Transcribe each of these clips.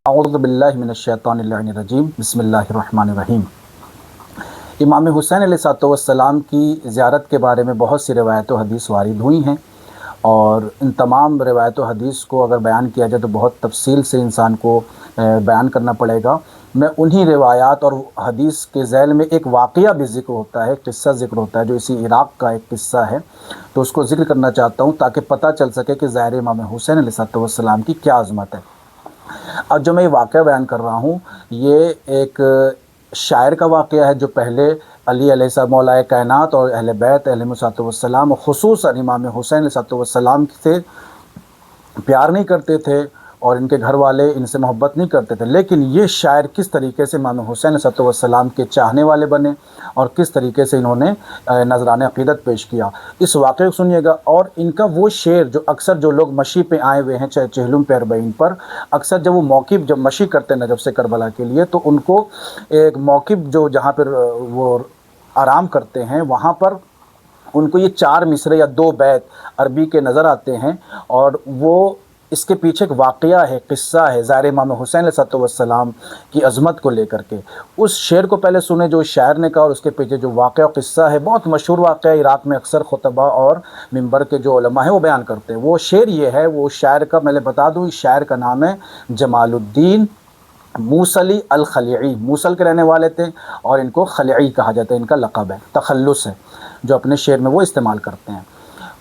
اعوذ باللہ من الشیطان اللعین الرجیم بسم اللہ الرحمن الرحیم۔ امام حسین علیہ السلام کی زیارت کے بارے میں بہت سی روایت و حدیث وارد ہوئی ہیں، اور ان تمام روایت و حدیث کو اگر بیان کیا جائے تو بہت تفصیل سے انسان کو بیان کرنا پڑے گا۔ میں انہی روایات اور حدیث کے ذیل میں ایک واقعہ بھی ذکر ہوتا ہے، قصہ ذکر ہوتا ہے جو اسی عراق کا ایک قصہ ہے، تو اس کو ذکر کرنا چاہتا ہوں تاکہ پتہ چل سکے کہ ظاہر امام حسین علیہ السلام کی کیا عظمت ہے۔ اب جو میں یہ واقعہ بیان کر رہا ہوں یہ ایک شاعر کا واقعہ ہے جو پہلے علی علیہ السلام مولا کائنات اور اہل بیت علیہ السلام خصوصاً امام حسین علیہ السلام سے پیار نہیں کرتے تھے اور ان کے گھر والے ان سے محبت نہیں کرتے تھے، لیکن یہ شاعر کس طریقے سے امام حسین علیہ السلام کے چاہنے والے بنے اور کس طریقے سے انہوں نے نذرانِ عقیدت پیش کیا، اس واقعے کو سنیے گا۔ اور ان کا وہ شعر جو اکثر جو لوگ مشی پہ آئے ہوئے ہیں چاہے چہلم پہ اربعین پر، اکثر جب وہ موقف جب مشی کرتے ہیں نجف سے کربلا کے لیے تو ان کو ایک موقف جو جہاں پر وہ آرام کرتے ہیں وہاں پر ان کو یہ 4 مصرے یا 2 بیت عربی کے نظر آتے ہیں، اور وہ اس کے پیچھے ایک واقعہ ہے، قصہ ہے ظاہر امام حسین علیہ السلام کی عظمت کو لے کر کے۔ اس شعر کو پہلے سنیں جو شاعر نے کہا، اور اس کے پیچھے جو واقعہ و قصہ ہے، بہت مشہور واقعہ ہے، عراق میں اکثر خطبہ اور منبر کے جو علماء ہیں وہ بیان کرتے ہیں۔ وہ شعر یہ ہے، وہ شاعر کا میں بتا دوں، اس شاعر کا نام ہے جمال الدین موصلی الخلیعی۔ موصل کے رہنے والے تھے اور ان کو خلیعی کہا جاتا ہے، ان کا لقب ہے، تخلص ہے جو اپنے شعر میں وہ استعمال کرتے ہیں۔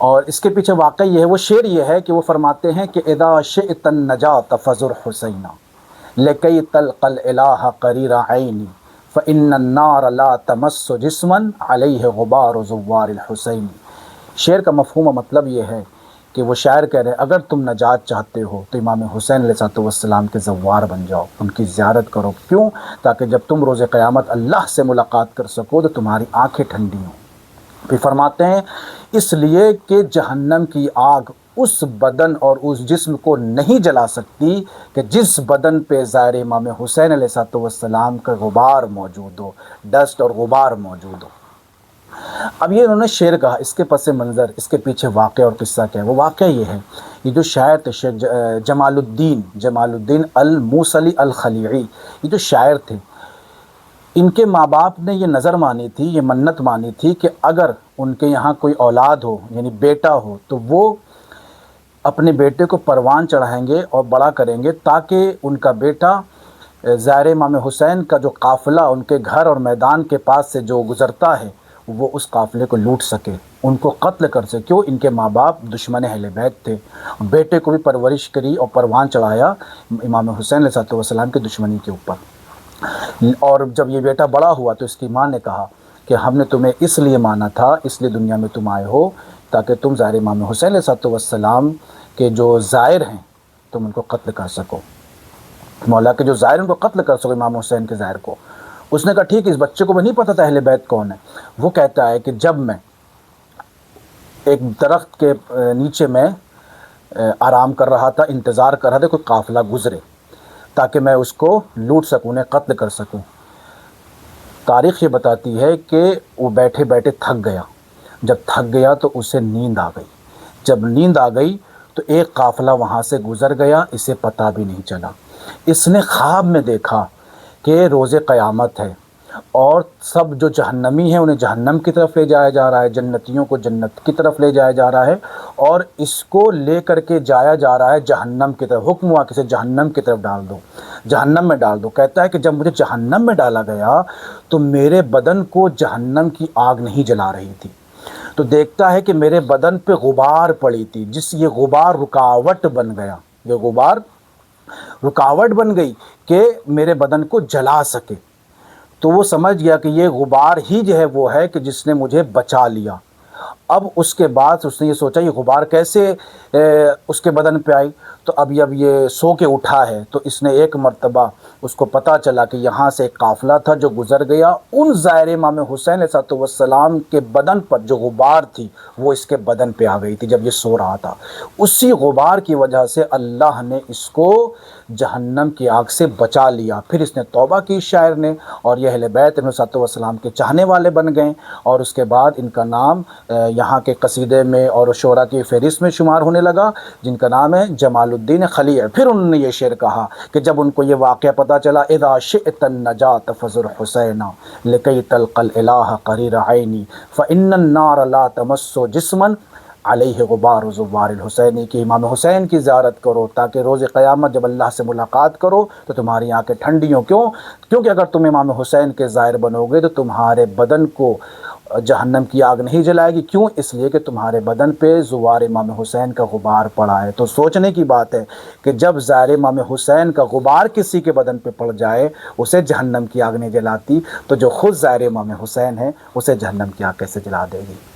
اور اس کے پیچھے واقعہ یہ ہے، وہ شعر یہ ہے کہ وہ فرماتے ہیں کہ اذا شئت النجات فزر حسینا لکی تلق الالہ قریر عینی فان النار لا تمس جسما علیہ غبار زوار الحسین۔ شعر کا مفہوم و مطلب یہ ہے کہ وہ شاعر کہہ رہے ہیں اگر تم نجات چاہتے ہو تو امام حسین علیہ السلام کے زوار بن جاؤ، ان کی زیارت کرو۔ کیوں؟ تاکہ جب تم روز قیامت اللہ سے ملاقات کر سکو تو تمہاری آنکھیں ٹھنڈی ہوں۔ پھر فرماتے ہیں اس لیے کہ جہنم کی آگ اس بدن اور اس جسم کو نہیں جلا سکتی کہ جس بدن پہ ظاہر امام حسین علیہ السلام کا غبار موجود ہو، ڈسٹ اور غبار موجود ہو۔ اب یہ انہوں نے شعر کہا، اس کے پس منظر اس کے پیچھے واقعہ اور قصہ کیا ہے۔ وہ واقعہ یہ ہے، یہ جو شاعر تھے شیخ جمال الدین الموصلی الخلیعی، یہ جو شاعر تھے، ان کے ماں باپ نے یہ نظر مانی تھی، یہ منت مانی تھی کہ اگر ان کے یہاں کوئی اولاد ہو یعنی بیٹا ہو تو وہ اپنے بیٹے کو پروان چڑھائیں گے اور بڑا کریں گے تاکہ ان کا بیٹا ظاہر امام حسین کا جو قافلہ ان کے گھر اور میدان کے پاس سے جو گزرتا ہے وہ اس قافلے کو لوٹ سکے، ان کو قتل کر سکے۔ کیوں؟ ان کے ماں باپ دشمن اہل بیت تھے، بیٹے کو بھی پرورش کری اور پروان چڑھایا امام حسین علیہ السلام کی دشمنی کے اوپر۔ اور جب یہ بیٹا بڑا ہوا تو اس کی ماں نے کہا کہ ہم نے تمہیں اس لیے مانا تھا، اس لیے دنیا میں تم آئے ہو تاکہ تم ظاہر امام حسین علیہ السلام کے جو زائر ہیں تم ان کو قتل کر سکو، مولا کے جو زائر ان کو قتل کر سکو، امام حسین کے زائر کو۔ اس نے کہا ٹھیک ہے، اس بچے کو بھی نہیں پتہ تھا اہل بیت کون ہے۔ وہ کہتا ہے کہ جب میں ایک درخت کے نیچے میں آرام کر رہا تھا، انتظار کر رہا تھا کوئی قافلہ گزرے تاکہ میں اس کو لوٹ سکوں، انہیں قتل کر سکوں۔ تاریخ یہ بتاتی ہے کہ وہ بیٹھے بیٹھے تھک گیا، جب تھک گیا تو اسے نیند آ گئی، جب نیند آ گئی تو ایک قافلہ وہاں سے گزر گیا، اسے پتہ بھی نہیں چلا۔ اس نے خواب میں دیکھا کہ روز قیامت ہے اور سب جو جہنمی ہیں انہیں جہنم کی طرف لے جایا جا رہا ہے، جنتیوں کو جنت کی طرف لے جایا جا رہا ہے، اور اس کو لے کر کے جایا جا رہا ہے جہنم کی طرف۔ حکم ہوا کہ اسے جہنم کی طرف ڈال دو، جہنم میں ڈال دو۔ کہتا ہے کہ جب مجھے جہنم میں ڈالا گیا تو میرے بدن کو جہنم کی آگ نہیں جلا رہی تھی، تو دیکھتا ہے کہ میرے بدن پہ غبار پڑی تھی، جس یہ غبار رکاوٹ بن گیا، یہ غبار رکاوٹ بن گئی کہ میرے بدن کو جلا سکے۔ تو وہ سمجھ گیا کہ یہ غبار ہی جو ہے وہ ہے کہ جس نے مجھے بچا لیا۔ اب اس کے بعد اس نے یہ سوچا یہ غبار کیسے اس کے بدن پہ آئی، تو اب یہ سو کے اٹھا ہے تو اس نے ایک مرتبہ اس کو پتہ چلا کہ یہاں سے ایک قافلہ تھا جو گزر گیا، ان ظاہر امام حسین علیہ السلام کے بدن پر جو غبار تھی وہ اس کے بدن پہ آ گئی تھی جب یہ سو رہا تھا۔ اسی غبار کی وجہ سے اللہ نے اس کو جہنم کی آگ سے بچا لیا۔ پھر اس نے توبہ کی شاعر نے، اور یہ اہل بیت علیہ السلام کے چاہنے والے بن گئے، اور اس کے بعد ان کا نام یہاں کے قصیدے میں اور شعراء کی فہرست میں شمار ہونے لگا، جن کا نام ہے جمال الدین خلیع۔ پھر انہوں نے یہ شعر کہا کہ جب ان کو یہ واقعہ پتہ چلا، اذا شئت النجاة فزر حسینا لکی تلقى الالہ قریر عینی فان النار لا تمس جسما علیہ غبار زوار الحسینی، کہ امام حسین کی زیارت کرو تاکہ روز قیامت جب اللہ سے ملاقات کرو تو تمہاری آنکھیں ٹھنڈی ہوں۔ کیونکہ اگر تم امام حسین کے زائر بنو گے تو تمہارے بدن کو جہنم کی آگ نہیں جلائے گی۔ کیوں؟ اس لیے کہ تمہارے بدن پہ زوار امام حسین کا غبار پڑا ہے۔ تو سوچنے کی بات ہے کہ جب زائر امام حسین کا غبار کسی کے بدن پہ پڑ جائے اسے جہنم کی آگ نہیں جلاتی، تو جو خود زائر امام حسین ہے اسے جہنم کی آگ کیسے جلا دے گی؟